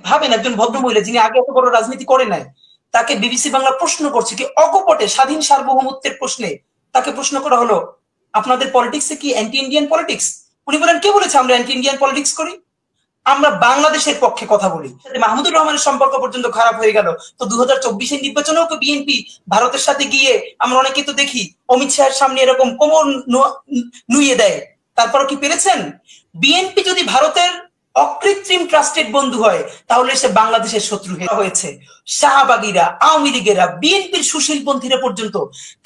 ভাবেন একজন ভদ্রমহিলা যিনি আগে এত বড় রাজনীতি করে নাই, তাকে বিবিসি বাংলা প্রশ্ন করছে কি অকপটে স্বাধীন সার্বভৌমত্বের প্রশ্নে তাকে প্রশ্ন করা হলো, আপনাদের পলিটিক্সে কি অ্যান্টি ইন্ডিয়ান পলিটিক্স? উনি বলেন, কে বলেছে আমরা অ্যান্টি ইন্ডিয়ান পলিটিক্স করি? আমরা বাংলাদেশের পক্ষে কথা বলি। মাহমুদুর রহমানের সম্পর্ক পর্যন্ত খারাপ হয়ে গেল, তো 2024-এর নির্বাচনেও তো বিএনপি ভারতের সাথে গিয়ে আমরা অনেকে তো দেখি অমিত শাহের সামনে এরকম কোমর নুইয়ে দেয়। তারপরও কি পেরেছেন? বিএনপি যদি ভারতের অকৃত্রিম ট্রাস্টেড বন্ধু হয় তাহলে সে বাংলাদেশের শত্রু হয়েছে। শাহবাগীরা, আওয়ামী লীগেরা, বিএনপির সুশীলপন্থীরা পর্যন্ত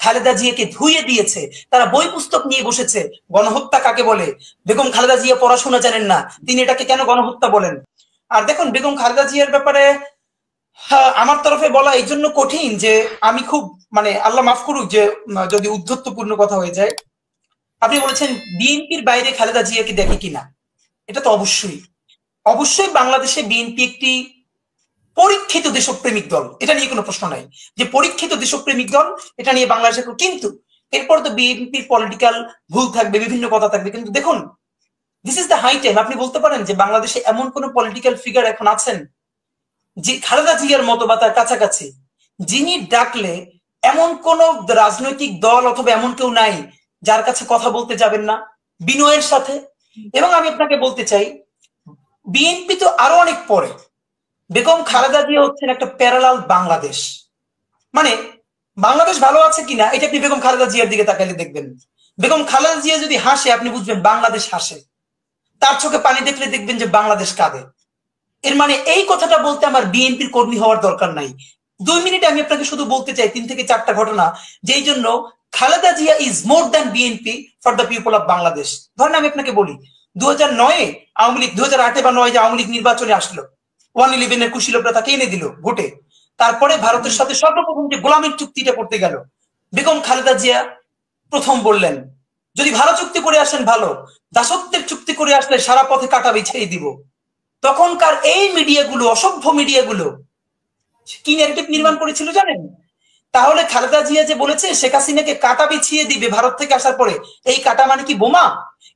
খালেদা জিয়াকে ধুইয়ে দিয়েছে। তারা বই পুস্তক নিয়ে বসেছে গণহত্যা কাকে বলে। বেগম খালেদা জিয়া পড়াশোনা জানেন না, তিনি এটাকে কেন গণহত্যা বলেন? আর দেখুন, বেগম খালেদা জিয়ার ব্যাপারে আমার তরফে বলা এই জন্য কঠিন যে আমি খুব আল্লাহ মাফ করুক যে যদি উদ্ধত্তপূর্ণ কথা হয়ে যায়। আপনি বলেছেন বিএনপির বাইরে খালেদা জিয়াকে দেখে কিনা, এটা তো অবশ্যই বাংলাদেশে বিএনপি একটি পরীক্ষিত দেশপ্রেমিক দল, এটা নিয়ে কোনো প্রশ্ন নাই যে পরীক্ষিত দেশপ্রেমিক দল, এটা নিয়ে বাংলাদেশে। কিন্তু এরপর তো বিএনপির পলিটিক্যাল ভুল থাকবে, বিভিন্ন কথা থাকবে, কিন্তু দেখুন this is the high time আপনি বলতে পারেন যে বাংলাদেশে এমন কোন পলিটিক্যাল ফিগার এখন আছেন যে খালেদা জিয়ার মতো বা তার কাছাকাছি, যিনি ডাকলে এমন কোন রাজনৈতিক দল অথবা এমন কেউ নাই যার কাছে কথা বলতে যাবেন না বিনয়ের সাথে। এবং আমি আপনাকে বলতে চাই, বিএনপি তো আরো অনেক পরে, বেগম খালেদা জিয়া হচ্ছেন একটা প্যারালাল বাংলাদেশ। বাংলাদেশ ভালো আছে কিনা এটা আপনি বেগম খালেদা জিয়ার দিকে তাকাইলে দেখবেন। বেগম খালেদা জিয়া যদি হাসে আপনি বুঝবেন বাংলাদেশ হাসে, তার চোখে পানি দেখলে দেখবেন যে বাংলাদেশ কাঁদে। এর এই কথাটা বলতে আমার বিএনপির কর্মী হওয়ার দরকার নাই। 2 মিনিটে আমি আপনাকে শুধু বলতে চাই 3 থেকে 4টা ঘটনা, যেই জন্য Khaleda Zia is more than BNP for the people of Bangladesh. ধরেন আমি আপনাকে বলি, 2009-এ আওয়ামী লীগ, 2008-এ বা 2009 যে আওয়ামী লীগ নির্বাচনে আসলো, 111-এর কুশীলভরা তাকে এনে দিল ভোটে। তারপরে ভারতের সাথে সর্বপ্রথম যে গোলামীর চুক্তিটা করতে গেল, বেগম খালেদা জিয়া প্রথম বললেন যদি ভালো চুক্তি করে আসেন ভালো, দাসত্বের চুক্তি করে আসলে সারা পথে কাটা বিছিয়ে দিব। তখনকার এই মিডিয়াগুলো, অসভ্য মিডিয়াগুলো কি ন্যারেটিভ নির্মাণ করেছিল জানেন? তাহলে খালেদা জিয়া যে বলেছে শেখ হাসিনাকে কাটা বিছিয়ে দিবে ভারত থেকে আসার পরে, এই কাটা মানে কি বোমা?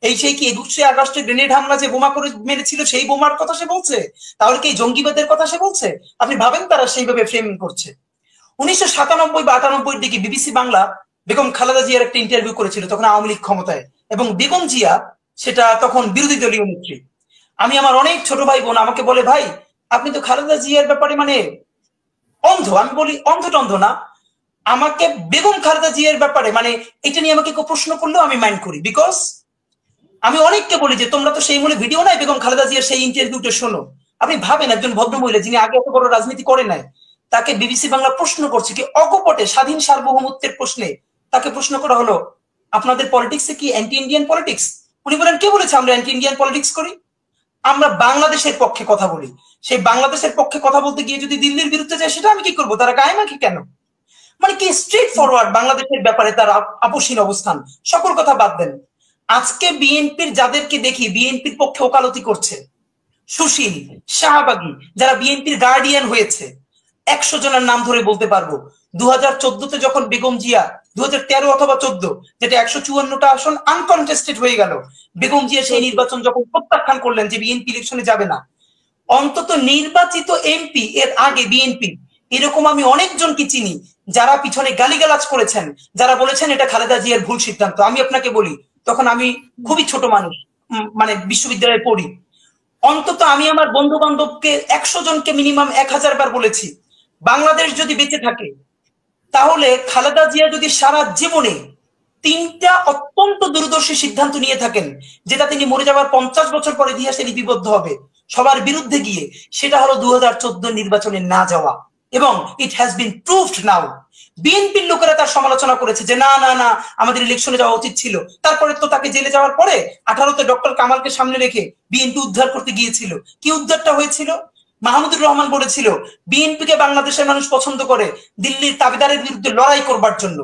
এই সেই কি 21শে আগস্টে গ্রেনেড হামলা যে বোমা করে মেরেছিল সেই বোমার কথা সে বলছে? তাহলে কি জঙ্গিবাদের কথা সে বলছে? আপনি ভাবেন তারা সেইভাবে ফ্রেমিং করছে। 1997 বা 98-এর দিকে বিবিসি বাংলা বেগম খালেদা জিয়ার একটা ইন্টারভিউ করেছিল, তখন আওয়ামী লীগ ক্ষমতায়, এবং বেগম জিয়া সেটা তখন বিরোধী দলীয় নেত্রী। আমি আমার অনেক ছোট ভাই বোন আমাকে বলে, ভাই আপনি তো খালেদা জিয়ার ব্যাপারে অন্ধ। আমি বলি অন্ধ টন্ধ না, আমাকে বেগম খালেদা জিয়ার ব্যাপারে এটা নিয়ে আমাকে কেউ প্রশ্ন করলেও আমি মাইন্ড করি, বিকজ আমি অনেককে বলি যে তোমরা তো সেই মূলে ভিডিও নাই বেগম খালেদা জিয়ার সেই ইন্টারভিউটা শোনো। আপনি ভাবেন একজন ভদ্রমহিলা যিনি আগে এত বড় রাজনীতি করে নাই, তাকে বিবিসি বাংলা প্রশ্ন করছে কি অকপটে স্বাধীন সার্বভৌমত্বের প্রশ্নে তাকে প্রশ্ন করা হলো, আপনাদের পলিটিক্সে কি অ্যান্টি ইন্ডিয়ান পলিটিক্স? উনি বলেন, কে বলেছে আমরা অ্যান্টি ইন্ডিয়ান পলিটিক্স করি? আমরা বাংলাদেশের পক্ষে কথা বলি। সেই বাংলাদেশের পক্ষে কথা বলতে গিয়ে যদি দিল্লির বিরুদ্ধে যায় সেটা আমি কি করবো? তারা গায়ে মাখি কেন? কি স্ট্রেট ফরওয়ার্ড বাংলাদেশের ব্যাপারে তার আপোষহীন অবস্থান। সকল কথা বাদ দেন, আজকে বিএনপির যাদেরকে দেখি বিএনপির পক্ষে ওকালতি করছে, সুশীল, শাহবাগী, যারা বিএনপির গার্ডিয়ান হয়েছে, 100 জনের নাম ধরে বলতে পারবো। 2014-তে যখন বেগম জিয়া, 2013 অথবা 14, যেটা 154টা আসন আনকনটেস্টেড হয়ে গেল, বেগম জিয়া সেই নির্বাচন যখন প্রত্যাখ্যান করলেন যে বিএনপি ইলেকশনে যাবে না, অন্তত নির্বাচিত এমপি এর আগে বিএনপি এরকম আমি অনেকজনকে চিনি যারা পিছনে গালিগালাজ করেছেন, যারা বলেছেন এটা খালেদা জিয়ার ভুল সিদ্ধান্ত। আমি আপনাকে বলি, তখন আমি খুবই ছোট মানুষ, বিশ্ববিদ্যালয়ে পড়ি। অন্তত আমি আমার বন্ধু বান্ধবকে 100 জনকে মিনিমাম 1000 বার বলেছি, বাংলাদেশ যদি বেঁচে থাকে তাহলে খালেদা জিয়া যদি সারা জীবনে 3টা অত্যন্ত দূরদর্শী সিদ্ধান্ত নিয়ে থাকেন, যেটা তিনি মরে যাওয়ার 50 বছর পর ইতিহাসে লিপিবদ্ধ হবে সবার বিরুদ্ধে গিয়ে, সেটা হলো 2014 নির্বাচনে না যাওয়া। এবং ইট হ্যাজ বিন প্রুভড নাও। বিএনপির লোকেরা তার সমালোচনা করেছে যে না না না আমাদের ইলেকশনে যাওয়া উচিত ছিল। তারপরে তো তাকে জেলে যাওয়ার পরে 18-তে ডক্টর কামালকে সামনে রেখে বিএনপি উদ্ধার করতে গিয়েছিল। কি উদ্ধারটা হয়েছিল? মাহমুদুর রহমান বলেছিল বিএনপিকে বাংলাদেশের মানুষ পছন্দ করে দিল্লির তাবেদারের বিরুদ্ধে লড়াই করবার জন্য।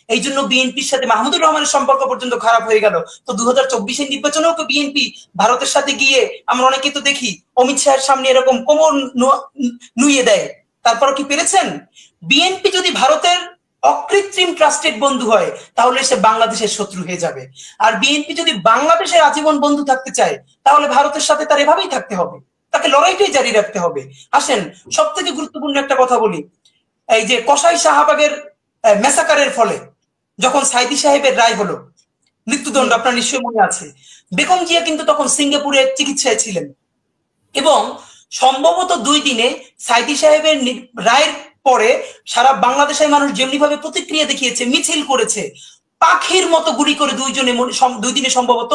এই জন্য বিএনপির সাথে মাহমুদুর রহমানের সম্পর্ক পর্যন্ত খারাপ হয়ে গেল। তো 2024-এর নির্বাচনেও তো বিএনপি ভারতের সাথে গিয়ে আমরা অনেকে তো দেখি অমিত শাহের সামনে এরকম কোমর নুইয়ে দেয়। তারপরও কি পেরেছেন? বিএনপি যদি ভারতের অকৃত্রিম ট্রাস্টেড বন্ধু হয় তাহলে সে বাংলাদেশের শত্রু হয়ে যাবে। আর বিএনপি যদি বাংলাদেশের আজীবন বন্ধু থাকতে চায় তাহলে ভারতের সাথে তার এভাবেই থাকতে হবে। তাকে লড়াইটাই জারি রাখতে হবে। আসেন সব থেকে গুরুত্বপূর্ণ একটা কথা বলি, এই যে কসাই শাহবাগের মেসাকারের ফলে যখন সাইদি সাহেবের রায় হলো মৃত্যুদণ্ড, আপনার নিশ্চয়ই মনে আছে, বেগম জিয়া কিন্তু তখন সিঙ্গাপুরে চিকিৎসায় ছিলেন এবং সম্ভবত 2 দিনে সাইদি সাহেবের রায়ের পরে সারা বাংলাদেশের মানুষ যেমনি ভাবে প্রতিক্রিয়া দেখিয়েছে, মিছিল করেছে, পাখির মতো গুলি করে 2 দিনে সম্ভবত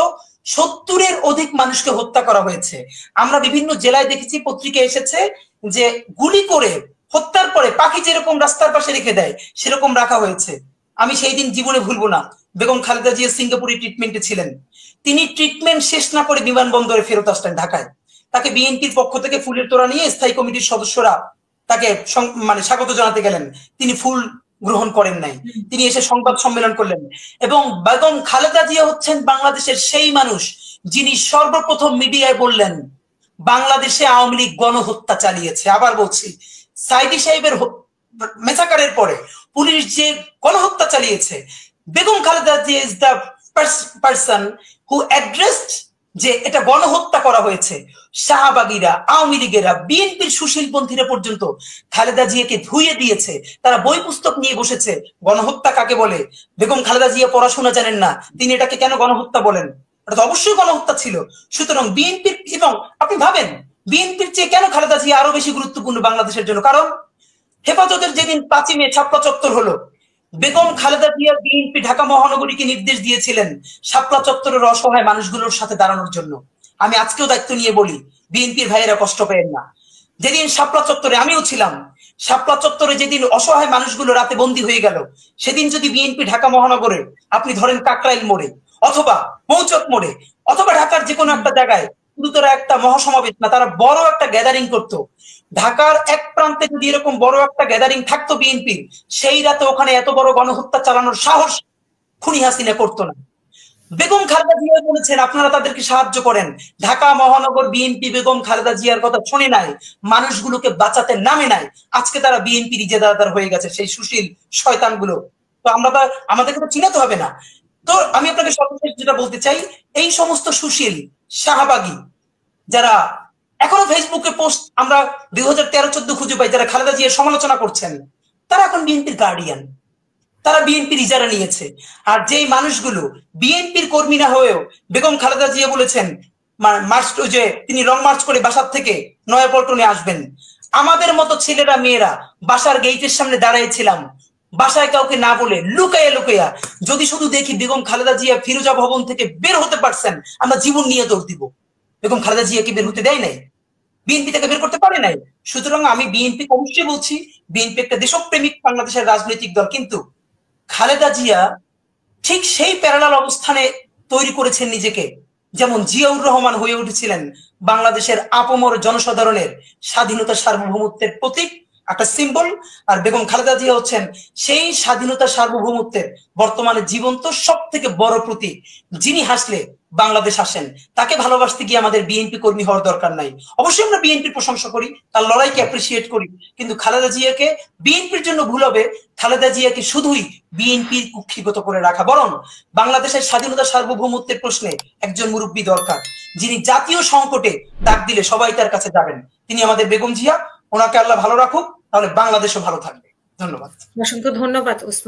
70-এর অধিক মানুষকে হত্যা করা হয়েছে। আমরা বিভিন্ন জেলায় দেখেছি, পত্রিকায় এসেছে যে গুলি করে হত্যার পরে পাখি যেরকম রাস্তার পাশে রেখে দেয় সেরকম রাখা হয়েছে। আমি সেই দিন জীবনে ভুলবো না, বেগম খালেদা জিয়া সিঙ্গাপুরে ট্রিটমেন্টে ছিলেন। তিনি ট্রিটমেন্ট শেষ না করে বিমানবন্দরে ফেরত আসলেন ঢাকায়। তাকে বিএনপির পক্ষ থেকে ফুলের তোড়া নিয়ে স্থায়ী কমিটির সদস্যরা তাকে স্বাগত জানাতে গেলেন, তিনি ফুল গ্রহণ করেন নাই, তিনি এসে সংবাদ সম্মেলন করলেন। এবং বেগম খালেদা জিয়া হচ্ছেন বাংলাদেশের সেই মানুষ যিনি সর্বপ্রথম মিডিয়ায় বললেন বাংলাদেশে আওয়ামী লীগ গণহত্যা চালিয়েছে। আবার বলছি, সাইদি সাহেবের মেসাকারের পরে পুলিশ যে গণহত্যা চালিয়েছে, Begum Khaleda Zia is the person who addressed যে এটা গণহত্যা করা হয়েছে। শাহবাগীরা, আওয়ামী লীগেরা, বিএনপির সুশীলপন্থীরা পর্যন্ত খালেদা জিয়াকে ধুইয়ে দিয়েছে। তারা বই পুস্তক নিয়ে বসেছে গণহত্যা কাকে বলে। বেগম খালেদা জিয়া পড়াশোনা জানেন না, তিনি এটাকে কেন গণহত্যা বলেন? এটা তো অবশ্যই গণহত্যা ছিল। সুতরাং বিএনপির, এবং আপনি ভাবেন বিএনপির চেয়ে কেন খালেদা জিয়া আরো বেশি গুরুত্বপূর্ণ বাংলাদেশের জন্য? কারণ হেফাজতের যেদিন 5ই মে শাপলা চত্বর হলো, বেগম খালেদা জিয়া বিএনপি ঢাকা মহানগরীকে নির্দেশ দিয়েছিলেন শাপলা চত্বরের অসহায় মানুষগুলোর সাথে দাঁড়ানোর জন্য। আমি আজকেও দায়িত্ব নিয়ে বলি, বিএনপির ভাইয়েরা কষ্ট পেয়েন না। যেদিন শাপলা চত্বরে, আমিও ছিলাম, শাপলা চত্বরে যেদিন অসহায় মানুষগুলো রাতে বন্দী হয়ে গেল, সেদিন যদি বিএনপি ঢাকা মহানগরে, আপনি ধরেন কাকরাইল মোড়ে অথবা মৌচক মোড়ে অথবা ঢাকার যে কোনো একটা জায়গায় গুরুতর একটা মহাসমাবেশ না, তারা বড় একটা গ্যাদারিং করতো, ঢাকার এক প্রান্তে যদি এরকম বড় একটা গ্যাদারিং থাকতো বিএনপির, সেই রাতে ওখানে এত বড় গণহত্যা চালানোর সাহস খুনি হাসিনা করতো না। বেগম খালেদা জিয়া বলেছেন আপনারা তাদেরকে সাহায্য করেন। ঢাকা মহানগর বিএনপি বেগম খালেদা জিয়ার কথা শুনে নাই, মানুষগুলোকে বাঁচাতে নামে নাই। আজকে তারা বিএনপি ইজাদারদার হয়ে গেছে, সেই সুশীল শয়তানগুলো। তো আমাদেরকে তো চিনাতে হবে না। তো আমি আপনাকে সর্বশেষ যেটা বলতে চাই, এই সমস্ত সুশীল শাহবাগী যারা এখনো ফেসবুকে পোস্ট আমরা 2013-14 খুঁজে পাই, যারা খালেদা জিয়ার সমালোচনা করছেন, তারা এখন বিএনপির গার্ডিয়ান, তারা বিএনপির ইজারা নিয়েছে। আর যেই মানুষগুলো বিএনপির কর্মী না হয়েও, বেগম খালেদা জিয়া বলেছেন মার্চ, যে তিনি লং মার্চ করে বাসার থেকে নয়াপল্টনে আসবেন, আমাদের মতো ছেলেরা মেয়েরা বাসার গেইটের সামনে দাঁড়াইছিলাম, বাসায় কাউকে না বলে লুকাইয়া লুকাইয়া। যদি শুধু দেখি বেগম খালেদা জিয়া ফিরোজা ভবন থেকে বের হতে পারছেন, আমরা জীবন নিয়ে দৌড় দিব। বেগম খালেদা জিয়াকে বের হতে দেয় নাই, বিএনপি থেকে বের করতে পারে নাই। সুতরাং আমি বিএনপি অবশ্যই বলছি, বিএনপি একটা দেশপ্রেমিক বাংলাদেশের রাজনৈতিক দল, কিন্তু খালেদা জিয়া ঠিক সেই প্যারালাল অবস্থানে তৈরি করেছেন নিজেকে, যেমন জিয়াউর রহমান হয়ে উঠেছিলেন বাংলাদেশের আপামর জনসাধারণের স্বাধীনতা সার্বভৌমত্বের প্রতীক, একটা সিম্বল। আর বেগম খালেদা জিয়া হচ্ছেন সেই স্বাধীনতা সার্বভৌমত্বের বর্তমানে জীবন্ত সব থেকে বড় প্রতীক। যিনি হাসলে বাংলাদেশ আসেন, তাকে ভালোবাসতে গিয়ে আমাদের বিএনপি কর্মী হওয়ার দরকার নাই। অবশ্যই আমরা বিএনপির প্রশংসা করি, তার লড়াইকে অ্যাপ্রিসিয়েট করি, কিন্তু খালেদা জিয়াকে বিএনপির জন্য ভুল হবে খালেদা জিয়াকে শুধুই বিএনপির কুক্ষিগত করে রাখা। বরং বাংলাদেশের স্বাধীনতা সার্বভৌমত্বের প্রশ্নে একজন মুরব্বী দরকার, যিনি জাতীয় সংকটে ডাক দিলে সবাই তার কাছে যাবেন। তিনি আমাদের বেগম জিয়া, ওনাকে আল্লাহ ভালো রাখুক, তাহলে বাংলাদেশও ভালো থাকবে। ধন্যবাদ। অসংখ্য ধন্যবাদ ওসমান।